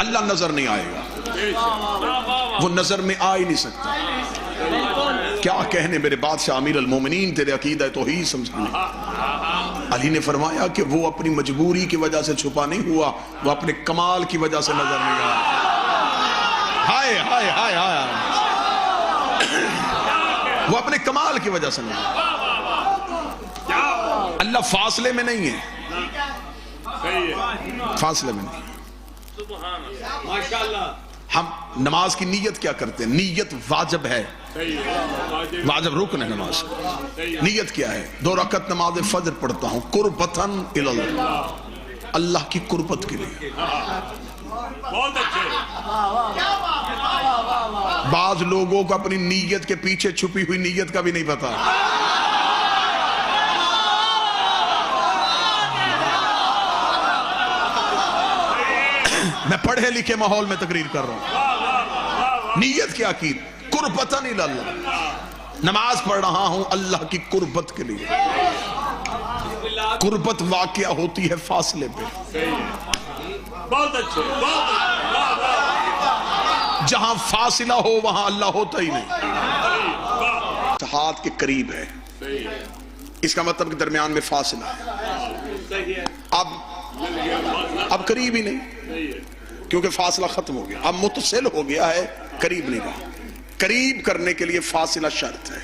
اللہ نظر نہیں آئے گا، وہ نظر میں آ ہی نہیں سکتا۔ کیا کہنے میرے بادشاہ امیر المومنین تیرے عقیدہ توحید سمجھانے۔ علی نے فرمایا کہ وہ اپنی مجبوری کی وجہ سے چھپا نہیں ہوا، وہ اپنے کمال کی وجہ سے نظر نہیں آیا۔ ہائے ہائے ہائے ہائے، وہ اپنے کمال کی وجہ سے نہیں آیا۔ اللہ فاصلے میں نہیں ہے، فاصلے میں نہیں۔ ہم نماز کی نیت کیا کرتے ہیں؟ نیت واجب ہے، واجب رکن ہے نماز۔ نیت کیا ہے؟ 2 رکعت نماز فجر پڑھتا ہوں قربتاً الی اللہ، اللہ کی قربت کے لیے۔ بعض لوگوں کو اپنی نیت کے پیچھے چھپی ہوئی نیت کا بھی نہیں پتا۔ میں پڑھے لکھے ماحول میں تقریر کر رہا ہوں۔ نیت کیا کی؟ قربتاً الی اللہ، نماز پڑھ رہا ہوں اللہ کی قربت کے لیے۔ قربت واقعہ ہوتی ہے فاصلے پہ۔ بہت اچھے، جہاں فاصلہ ہو وہاں اللہ ہوتا ہی نہیں۔ ہاتھ کے قریب ہے، اس کا مطلب کہ درمیان میں فاصلہ ہے۔ اب قریب ہی نہیں، کیونکہ فاصلہ ختم ہو گیا، اب متصل ہو گیا ہے، قریب نہیں رہا۔ قریب کرنے کے لیے فاصلہ شرط ہے۔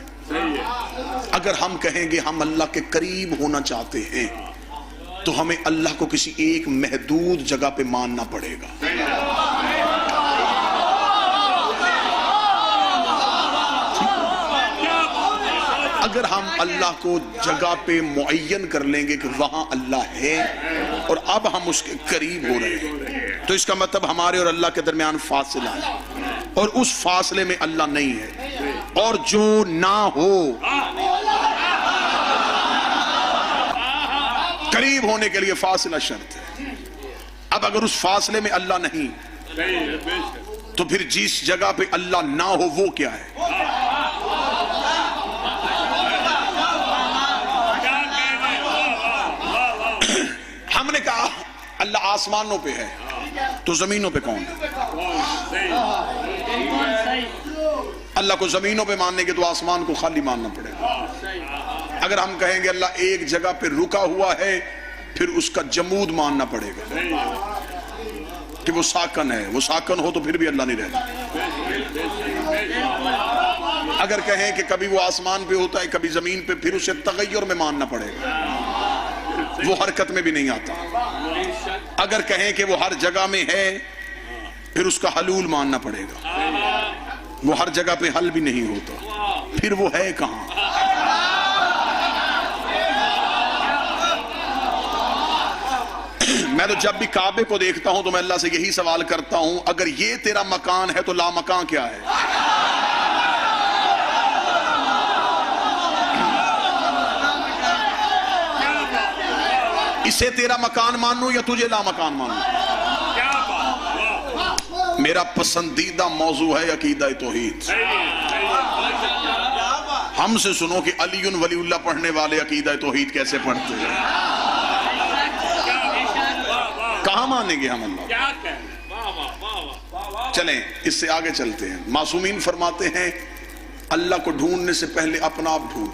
اگر ہم کہیں گے ہم اللہ کے قریب ہونا چاہتے ہیں تو ہمیں اللہ کو کسی ایک محدود جگہ پہ ماننا پڑے گا۔ اگر ہم اللہ کو جگہ پہ معین کر لیں گے کہ وہاں اللہ ہے اور اب ہم اس کے قریب ہو رہے ہیں، تو اس کا مطلب ہمارے اور اللہ کے درمیان فاصلہ ہے، اور اس فاصلے میں اللہ نہیں ہے۔ اور جو نہ ہو، قریب ہونے کے لیے فاصلہ شرط ہے۔ اب اگر اس فاصلے میں اللہ نہیں تو پھر جس جگہ پہ اللہ نہ ہو وہ کیا ہے؟ ہم نے کہا اللہ آسمانوں پہ ہے تو زمینوں پہ کون ہے؟ اللہ کو زمینوں پہ ماننے کے تو آسمان کو خالی ماننا پڑے گا۔ اگر ہم کہیں گے اللہ ایک جگہ پہ رکا ہوا ہے، پھر اس کا جمود ماننا پڑے گا کہ وہ ساکن ہے، وہ ساکن ہو تو پھر بھی اللہ نہیں رہتا۔ اگر کہیں کہ کبھی وہ آسمان پہ ہوتا ہے کبھی زمین پہ، پھر اسے تغیر میں ماننا پڑے گا، وہ حرکت میں بھی نہیں آتا۔ اگر کہیں کہ وہ ہر جگہ میں ہے، پھر اس کا حلول ماننا پڑے گا، وہ ہر جگہ پہ حل بھی نہیں ہوتا، پھر وہ ہے کہاں؟ میں تو جب بھی کعبے کو دیکھتا ہوں تو میں اللہ سے یہی سوال کرتا ہوں، اگر یہ تیرا مکان ہے تو لا مکان کیا ہے؟ اسے تیرا مکان مانوں یا تجھے لا مکان مانوں؟ میرا پسندیدہ موضوع ہے عقیدہ توحید۔ ہم سے سنو کہ علی ولی اللہ پڑھنے والے عقیدہ توحید کیسے پڑھتے ہیں؟ کہاں مانیں گے ہم اللہ؟ چلیں اس سے آگے چلتے ہیں۔ معصومین فرماتے ہیں اللہ کو ڈھونڈنے سے پہلے اپنا آپ ڈھونڈ۔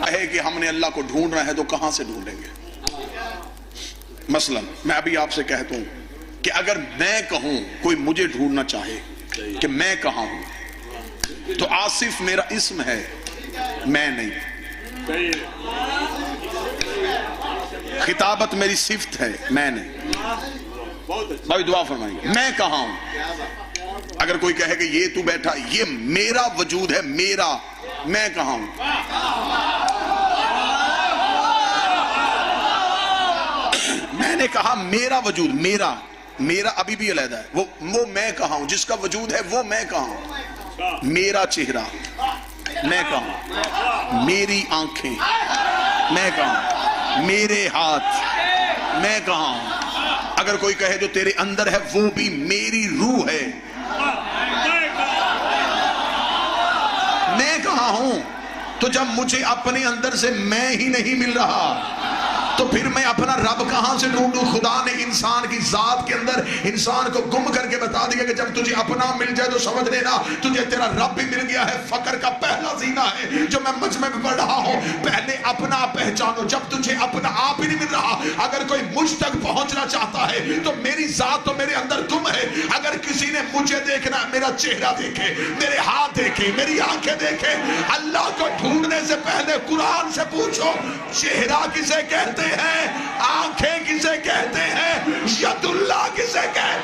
کہے کہ ہم نے اللہ کو ڈھونڈنا ہے تو کہاں سے ڈھونڈیں گے؟ مثلا میں ابھی آپ سے کہتا ہوں کہ اگر میں کہوں کوئی مجھے ڈھونڈنا چاہے کہ میں کہاں ہوں، تو آصف میرا اسم ہے، میں نہیں۔ خطابت میری صفت ہے، میں نہیں۔ بھائی دعا فرمائیں گے میں کہاں ہوں؟ اگر کوئی کہے کہ یہ تو بیٹھا، یہ میرا وجود ہے، میرا، میں کہاں ہوں؟ میں نے کہا میرا وجود، میرا ابھی بھی علیحدہ ہے، وہ میں کہاں ہوں؟ جس کا وجود ہے وہ میں کہاں ہوں؟ میرا چہرہ میں کہاں؟ میری آنکھیں میں کہاں؟ میرے ہاتھ میں کہاں ہوں؟ اگر کوئی کہے جو تیرے اندر ہے وہ بھی میری روح ہے، میں کہاں ہوں؟ تو جب مجھے اپنے اندر سے میں ہی نہیں مل رہا تو پھر میں اپنا رب کہاں سے ڈھونڈوں؟ خدا نے انسان کی ذات کے اندر انسان کو گم کر کے بتا دیا کہ جب تجھے اپنا مل جائے تو سمجھ لینا تجھے تیرا رب بھی مل گیا ہے۔ فقر کا پہلا زینہ ہے جو میں مجمع میں پڑھ رہا ہوں، پہلے اپنا پہچانو۔ جب تجھے اپنا آپ ہی نہیں مل رہا، اگر کوئی مجھ تک پہنچنا چاہتا ہے تو میری ذات تو میرے اندر گم ہے۔ اگر کسی نے مجھے دیکھنا، میرا چہرہ دیکھے، میرے ہاتھ دیکھے، میری آنکھیں دیکھے، اللہ کو ڈھونڈنے سے پہلے قرآن سے پوچھو چہرہ کسے کہتے ہیں، آنکھیں کسے کہتے ہیں، ید اللہ کسے کہتے ہیں۔